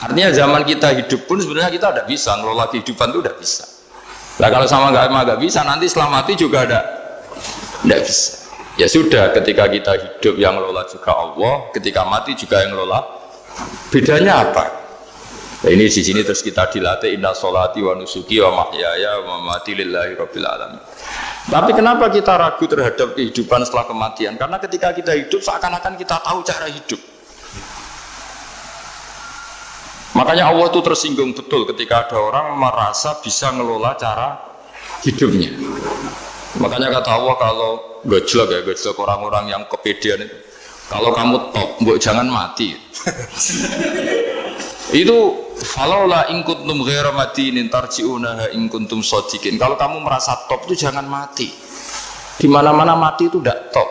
Artinya zaman kita hidup pun sebenarnya kita tidak bisa ngelola kehidupan itu tidak bisa. Nah kalau sama nggak bisa nanti setelah mati juga tidak bisa. Ya sudah, ketika kita hidup yang ngelola juga Allah, ketika mati juga yang ngelola. Bedanya apa? Nah, ini di sini terus kita dilatih inna sholati wa nusuki wa mahyaya wa mamati lillahi rabbil alamin. Tapi kenapa kita ragu terhadap kehidupan setelah kematian? Karena ketika kita hidup seakan-akan kita tahu cara hidup. Makanya Allah itu tersinggung betul ketika ada orang merasa bisa ngelola cara hidupnya. Makanya kata Allah kalau gojlok orang-orang yang kepedean itu, kalau kamu top, mbok jangan mati. Itu falaula in kuntum ghairu madinin tarji'unaha in kuntum shadiqin. Kalau kamu merasa top itu jangan mati. Di mana-mana mati itu tidak top.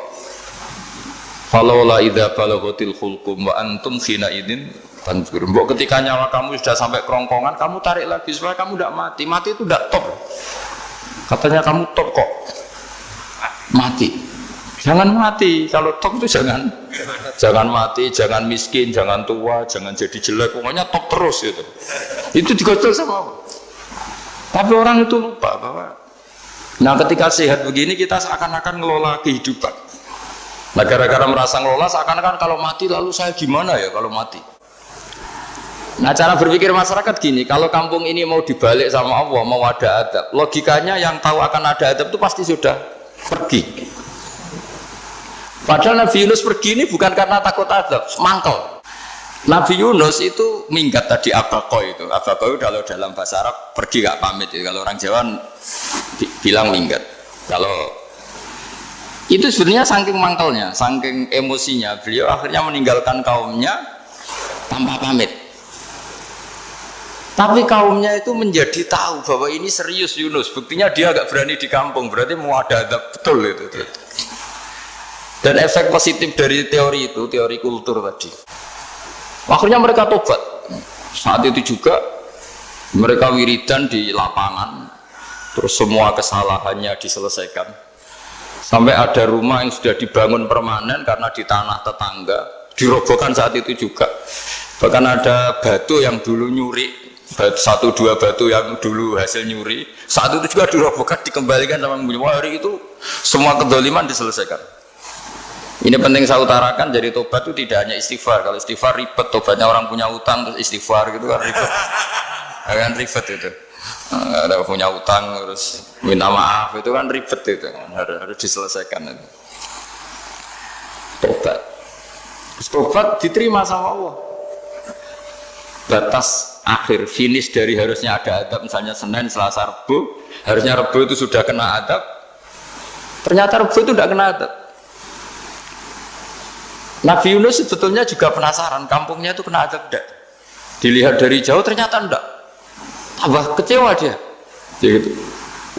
Falaula idza balaghatil khulqum wa antum khina idin tanzur. Mbok ketika nyawa kamu sudah sampai kerongkongan, kamu tarik lagi supaya kamu tidak mati. Mati itu tidak top. Katanya kamu top kok. Mati. Jangan mati. Kalau top itu jangan mati, jangan miskin, jangan tua, jangan jadi jelek. Pokoknya top terus gitu. Itu digocol sama Allah. Tapi orang itu lupa bahwa nah ketika sehat begini kita seakan-akan ngelola kehidupan. Nah gara-gara merasa ngelola seakan-akan kalau mati lalu saya gimana ya kalau mati. Nah cara berpikir masyarakat gini, kalau kampung ini mau dibalik sama Allah, mau ada adab, logikanya yang tahu akan ada adab itu pasti sudah pergi. Padahal Nabi Yunus pergi ini bukan karena takut adab, mangkel. Nabi Yunus itu minggat tadi abaqo itu. Abaqo itu kalau dalam bahasa Arab pergi gak pamit ya. Kalau orang Jawa bilang minggat. Kalau itu sebenarnya saking mangkelnya, saking emosinya, beliau akhirnya meninggalkan kaumnya tanpa pamit. Tapi kaumnya itu menjadi tahu bahwa ini serius Yunus. Buktinya dia agak berani di kampung, berarti mau ada adab betul itu. Dan efek positif dari teori itu, teori kultur tadi. Akhirnya mereka tobat. Saat itu juga mereka wiridan di lapangan, terus semua kesalahannya diselesaikan. Sampai ada rumah yang sudah dibangun permanen karena di tanah tetangga, dirobohkan saat itu juga. Bahkan ada batu yang dulu nyuri, satu dua batu yang dulu hasil nyuri, saat itu juga dirobohkan, dikembalikan sama penghuni. Hari itu semua kedoliman diselesaikan. Ini penting saya utarakan, jadi tobat itu tidak hanya istighfar. Kalau istighfar ribet, tobatnya orang punya utang terus istighfar gitu kan ribet. Kan ribet itu. Ada punya utang terus minta maaf itu kan ribet itu. Harus diselesaikan itu. Tobat. Tobat diterima sama Allah. Batas akhir finish dari harusnya ada adab, misalnya Senin, Selasa, Rabu, harusnya Rabu itu sudah kena adab. Ternyata Rabu itu tidak kena adab. Nabi Yunus sebetulnya juga penasaran kampungnya itu kena adab tidak. Dilihat dari jauh ternyata tidak. Tambah kecewa dia. Gitu.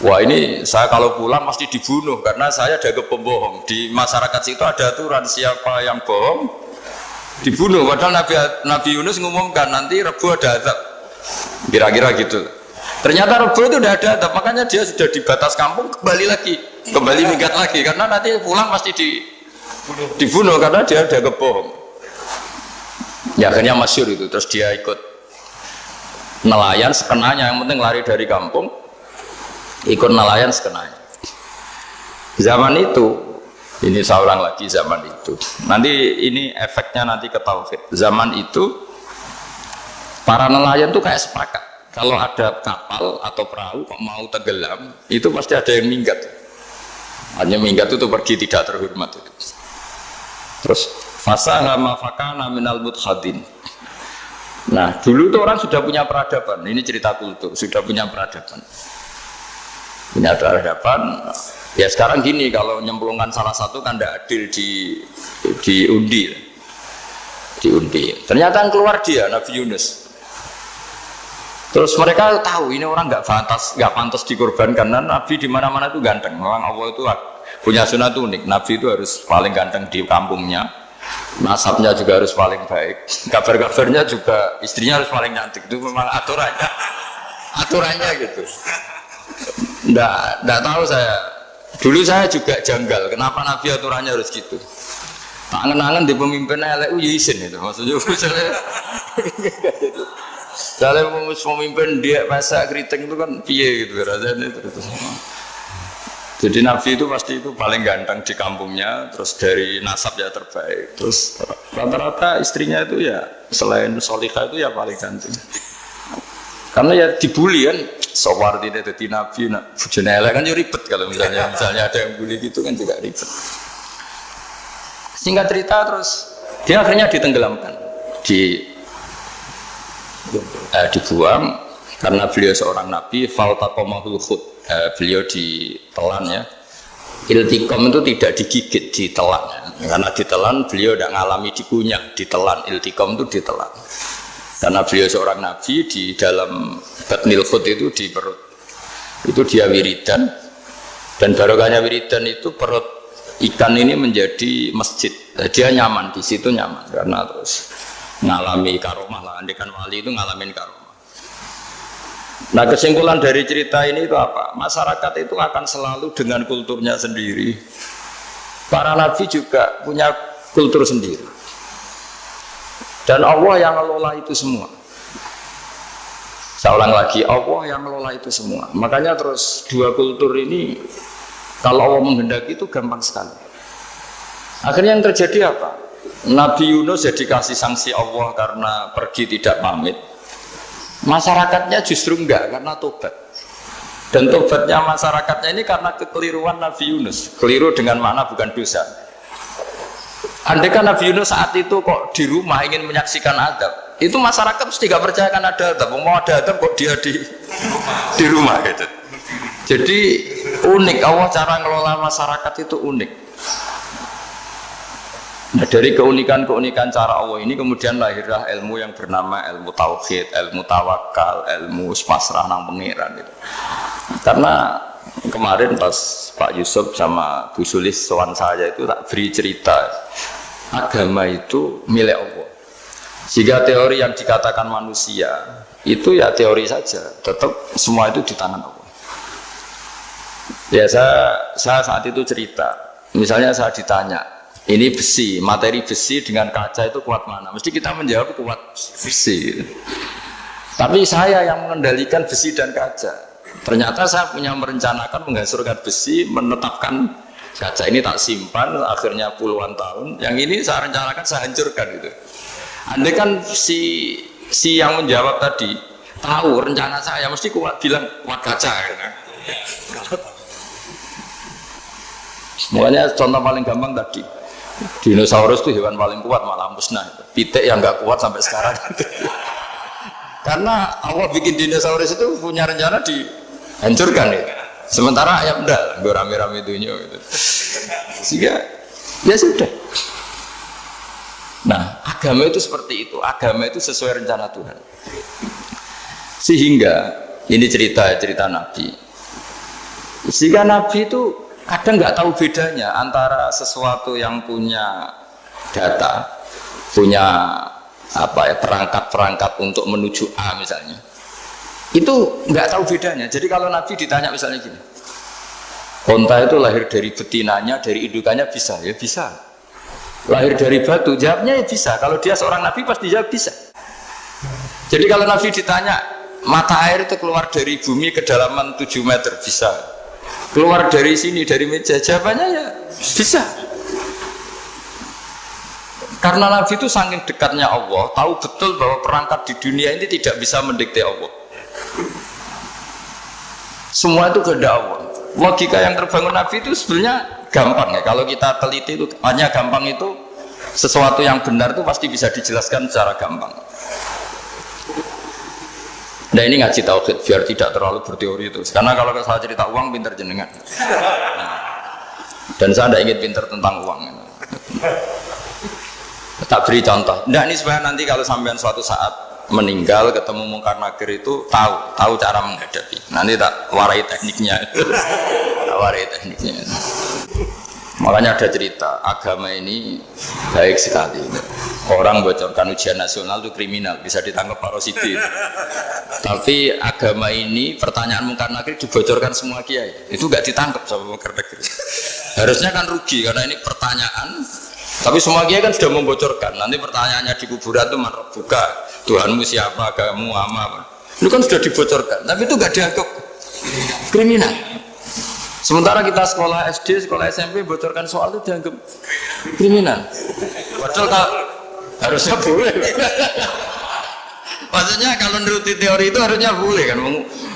Wah ini saya kalau pulang pasti dibunuh karena saya jaga pembohong. Di masyarakat situ ada aturan siapa yang bohong dibunuh. Padahal Nabi Yunus ngumumkan nanti Rebu ada adab. Kira-kira gitu. Ternyata Rebu itu udah ada adab, makanya dia sudah di batas kampung kembali minggat lagi karena nanti pulang pasti dibunuh karena dia ada kebohong. Ya akhirnya masyhur itu, terus dia ikut nelayan sekenanya, yang penting lari dari kampung, ikut nelayan sekenanya. Zaman itu, ini saya ulang lagi zaman itu. Nanti ini efeknya nanti ke tauhid. Zaman itu para nelayan tuh kayak sepakat. Kalau ada kapal atau perahu kok mau tenggelam, itu pasti ada yang minggat. Hanya minggat itu pergi tidak terhormat itu. Terus fasahama fakana minal mudhadin. Nah dulu tuh orang sudah punya peradaban. Ini cerita kultur, sudah punya peradaban. Punya peradaban. Ya sekarang gini, kalau nyemplungkan salah satu kan tidak adil diundi. Ternyata yang keluar dia Nabi Yunus. Terus mereka tahu ini orang nggak pantas dikorbankan karena Nabi di mana-mana itu ganteng. Memang Allah itu punya sunat unik. Nabi itu harus paling ganteng di kampungnya. Nasabnya juga harus paling baik. Kabar-kabarnya juga istrinya harus paling cantik. Itu memang aturannya gitu. Nggak tahu saya. Dulu saya juga janggal. Kenapa Nabi aturannya harus gitu? Angen-angen di pemimpin elek ya isin itu maksudnya. Misalnya pemimpin dia masak keriting itu kan piye gitu rasanya itu. Jadi Nabi itu pasti itu paling ganteng di kampungnya, terus dari nasab ya terbaik, terus rata-rata istrinya itu ya selain solihah itu ya paling ganteng. Karena ya dibully kan, Sawardi itu jadi Nabi, bujone elek kan ya ribet kalau misalnya ada yang bully gitu kan juga ribet. Singkat cerita terus dia akhirnya ditenggelamkan, dibuang karena beliau seorang Nabi, faltaqamahul khut. Beliau ditelan ya. Iltiqam itu tidak digigit, ditelan ya. Karena ditelan beliau tidak mengalami dikunyah, ditelan. Iltiqam itu ditelan. Karena beliau seorang Nabi di dalam batnil khut itu di perut. Itu dia wiridan. Dan barokahnya wiridan itu perut ikan ini menjadi masjid. Dia nyaman di situ nyaman karena terus ngalami karomah lah. Andekan wali itu ngalamin karomah. Nah kesimpulan dari cerita ini itu apa? Masyarakat itu akan selalu dengan kulturnya sendiri. Para nabi juga punya kultur sendiri. Dan Allah yang ngelola itu semua. Saya ulang lagi, Allah yang ngelola itu semua. Makanya terus dua kultur ini kalau Allah menghendaki itu gampang sekali. Akhirnya yang terjadi apa? Nabi Yunus jadi kasih sanksi Allah karena pergi tidak pamit. Masyarakatnya justru enggak karena tobat. Dan tobatnya masyarakatnya ini karena kekeliruan Nabi Yunus. Keliru dengan makna bukan dosa. Andai kan Nabi Yunus saat itu kok di rumah ingin menyaksikan adab, itu masyarakat mesti gak percaya kan ada adab. Mau ada adab kok dia di rumah gitu. Jadi unik, Allah cara ngelola masyarakat itu unik. Nah dari keunikan-keunikan cara Allah ini kemudian lahirlah ilmu yang bernama ilmu tauhid, ilmu tawakal, ilmu pasrah nang pengiran gitu. Karena kemarin pas Pak Yusuf sama Bu Sulis sowan saya itu tak beri cerita agama itu milik Allah. Jika teori yang dikatakan manusia itu ya teori saja, tetap semua itu di tangan Allah. Ya saya saat itu cerita, misalnya saya ditanya, ini besi, materi besi dengan kaca itu kuat mana? Mesti kita menjawab kuat besi. Tapi saya yang mengendalikan besi dan kaca. Ternyata saya punya merencanakan menghancurkan besi, menetapkan kaca ini tak simpan, akhirnya puluhan tahun. Yang ini saya rencanakan saya hancurkan gitu. Andai kan si yang menjawab tadi tahu rencana saya mesti kuat bilang kuat kaca. Gitu. Semuanya contoh paling gampang tadi. Dinosaurus itu hewan paling kuat malah musnah. Pitik yang nggak kuat sampai sekarang. Karena Allah bikin dinosaurus itu punya rencana dihancurkan ya. Sementara ayam enggak, gue rame-rame dunia gitu. Sehingga ya sudah. Nah, agama itu seperti itu. Agama itu sesuai rencana Tuhan. Sehingga ini cerita Nabi. Sehingga Nabi itu kadang nggak tahu bedanya antara sesuatu yang punya data, punya perangkat-perangkat untuk menuju A misalnya, itu nggak tahu bedanya. Jadi kalau Nabi ditanya misalnya gini, onta itu lahir dari betinanya, dari indukannya bisa, ya bisa. Lahir dari batu, jawabnya ya bisa. Kalau dia seorang Nabi pasti jawab bisa. Jadi kalau Nabi ditanya mata air itu keluar dari bumi kedalaman 7 meter, bisa. Keluar dari sini, dari meja, jawabannya ya bisa. Karena Nabi itu saking dekatnya Allah, tahu betul bahwa perangkat di dunia ini tidak bisa mendikte Allah. Semua itu kehendak Allah. Logika yang terbangun Nabi itu sebenarnya gampang ya. Kalau kita teliti itu hanya gampang itu, sesuatu yang benar itu pasti bisa dijelaskan secara gampang. Nah ini ngaji tauhid biar tidak terlalu berteori itu. Karena kalau saya cerita uang pinter jenengan. Nah, dan saya tidak ingin pinter tentang uang. Tak beri contoh. Nah ini supaya nanti kalau sampean suatu saat meninggal ketemu mungkar nakir itu tahu cara menghadapi. Nanti tak warai tekniknya. Tak warai tekniknya. Makanya ada cerita, agama ini baik sekali. Orang bocorkan ujian nasional itu kriminal, bisa ditangkap Pak Rosidi. Tapi agama ini, pertanyaan mungkar nakir dibocorkan semua kiai. Itu nggak ditangkap sama mungkar nakir. Harusnya kan rugi, karena ini pertanyaan Tapi semua kiai kan sudah membocorkan. Nanti pertanyaannya di kuburan itu man buka, Tuhanmu siapa, agamamu apa. Itu kan sudah dibocorkan. Tapi itu nggak dianggap kriminal. Sementara kita sekolah SD, sekolah SMP bocorkan soal itu dianggap kriminal. Padahal harusnya boleh. Maksudnya kalau menuruti teori itu harusnya boleh kan.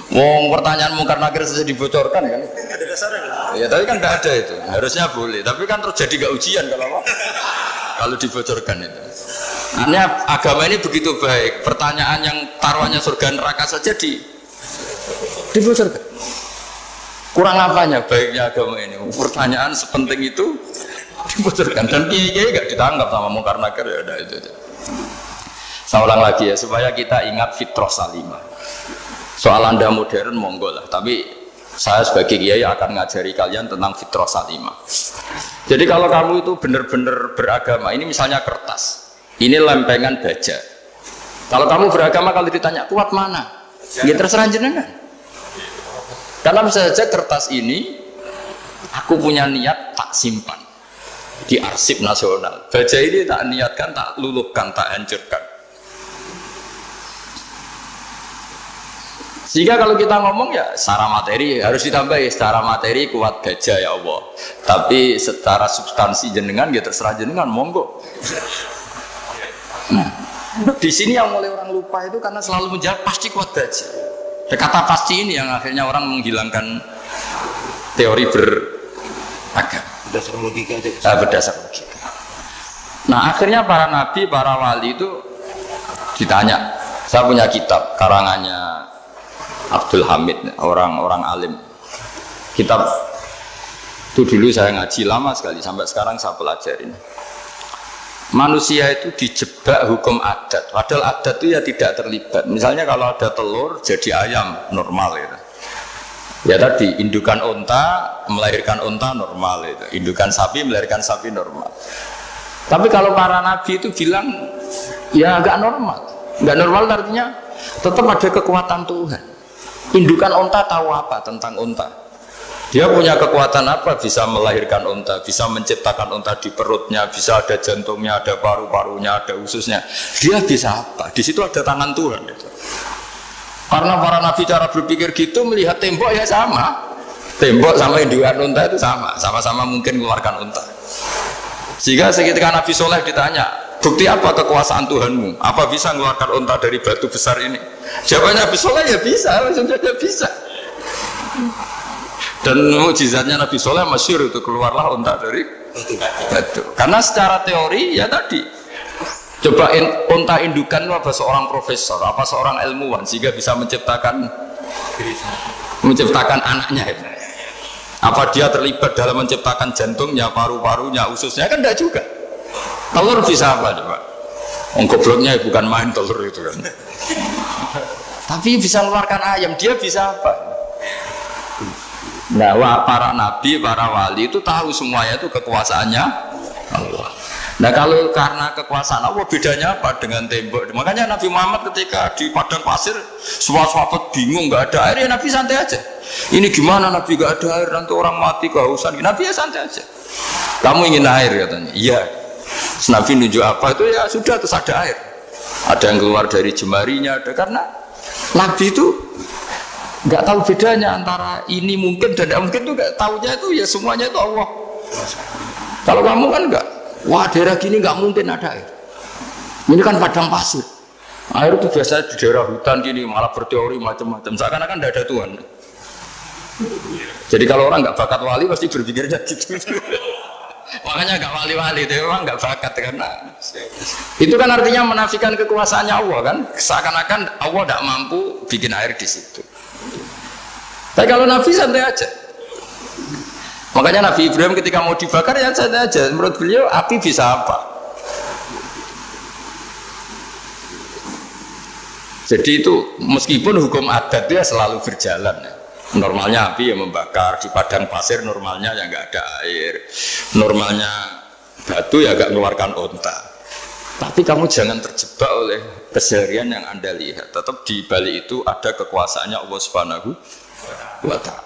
Mau pertanyaan mungkar nakir saja dibocorkan kan? Ada dasarnya kan? Ya tapi kan tidak ada itu. Harusnya boleh. Tapi kan terus jadi gak ujian kalau apa? Kalau dibocorkan itu. Artinya agama ini begitu baik. Pertanyaan yang taruhannya surga neraka saja dibocorkan. Kurang apanya baiknya agama ini? Pertanyaan sepenting itu dibocorkan. Dan kiai-kiai gak ditangkap sama mungkar nakir ya udah itu. Saya ulang lagi ya supaya kita ingat fitrah salimah. Soal Anda modern monggo lah, tapi saya sebagai kiai akan ngajari kalian tentang fitrah salimah. Jadi kalau kamu itu benar-benar beragama, ini misalnya kertas, ini lempengan baja. Kalau kamu beragama kalau ditanya kuat mana, ya terserah jenengan. Karena bisa saja kertas ini aku punya niat tak simpan di arsip nasional. Baja ini tak niatkan, tak luluhkan, tak hancurkan. Sehingga kalau kita ngomong ya secara materi harus ditambah ya, secara materi kuat baja ya Allah. Tapi secara substansi jenengan ya terserah jenengan monggo. Nah, di sini yang mulai orang lupa itu karena selalu menjawab pasti kuat baja. Kata pasti ini yang akhirnya orang menghilangkan teori beragama. Berdasar logika aja. Berdasar logika. Nah akhirnya para nabi, para wali itu ditanya. Saya punya kitab karangannya Abdul Hamid, orang alim. Kitab itu dulu saya ngaji lama sekali, sampai sekarang saya pelajarin. Manusia itu dijebak hukum adat, padahal adat itu ya tidak terlibat. Misalnya kalau ada telur jadi ayam normal gitu. Ya tadi indukan unta melahirkan unta normal itu, indukan sapi melahirkan sapi normal. Tapi kalau para nabi itu bilang ya agak normal. Nggak normal artinya tetap ada kekuatan Tuhan. Indukan unta tahu apa tentang unta? Dia punya kekuatan apa? Bisa melahirkan unta, bisa menciptakan unta di perutnya, bisa ada jantungnya, ada paru-parunya, ada ususnya. Dia bisa apa? Di situ ada tangan Tuhan. Karena para nabi cara berpikir gitu melihat tembok ya sama. Tembok sama indukan unta itu sama-sama mungkin mengeluarkan unta. Sehingga ketika Nabi Soleh ditanya, bukti apa kekuasaan Tuhanmu? Apa bisa mengeluarkan unta dari batu besar ini? Jawabannya Nabi Soleh ya bisa, langsung saja bisa. Dan mukjizatnya Nabi Soleh masyhur itu keluarlah unta dari batu. Karena secara teori ya tadi, coba unta indukan itu apa seorang profesor, apa seorang ilmuwan sehingga bisa menciptakan anaknya itu. Apa dia terlibat dalam menciptakan jantungnya, paru-parunya, ususnya kan tidak juga. Telur bisa apa coba? Gobloknya bukan main telur itu kan. Tapi bisa mengeluarkan ayam, dia bisa apa? Nah, para nabi, para wali itu tahu semuanya itu kekuasaannya Allah. Nah, kalau karena kekuasaan Allah bedanya apa dengan tembok? Makanya Nabi Muhammad ketika di padang pasir, semua sahabat bingung nggak ada air, ya Nabi santai aja. Ini gimana Nabi nggak ada air, nanti orang mati kehausan. Nabi ya santai aja. Kamu ingin air katanya? Iya. Nabi nunjuk apa itu ya sudah terus ada air. Ada yang keluar dari jemarinya, ada karena Nabi itu nggak tahu bedanya antara ini mungkin dan tidak mungkin tuh nggak tahunya itu ya semuanya itu Allah. Kalau kamu kan nggak, wah daerah gini nggak mungkin ada air. Ini kan padang pasir. Air itu biasanya di daerah hutan gini malah berteori macam-macam. Seakan-akan tidak ada Tuhan. Jadi kalau orang nggak bakat wali pasti berpikirnya gitu. Makanya nggak wali-wali itu orang nggak bakat karena itu kan artinya menafikan kekuasaannya Allah kan. Seakan-akan Allah tidak mampu bikin air di situ. Tapi kalau Nabi santai aja. Makanya Nabi Ibrahim ketika mau dibakar ya santai aja. Menurut beliau api bisa apa? Jadi itu meskipun hukum adat dia selalu berjalan. Normalnya api yang membakar di padang pasir, normalnya ya nggak ada air. Normalnya batu ya nggak mengeluarkan unta. Tapi kamu jangan terjebak oleh keseharian yang Anda lihat. Tetap di balik itu ada kekuasaannya Allah Subhanahu wa Ta'ala.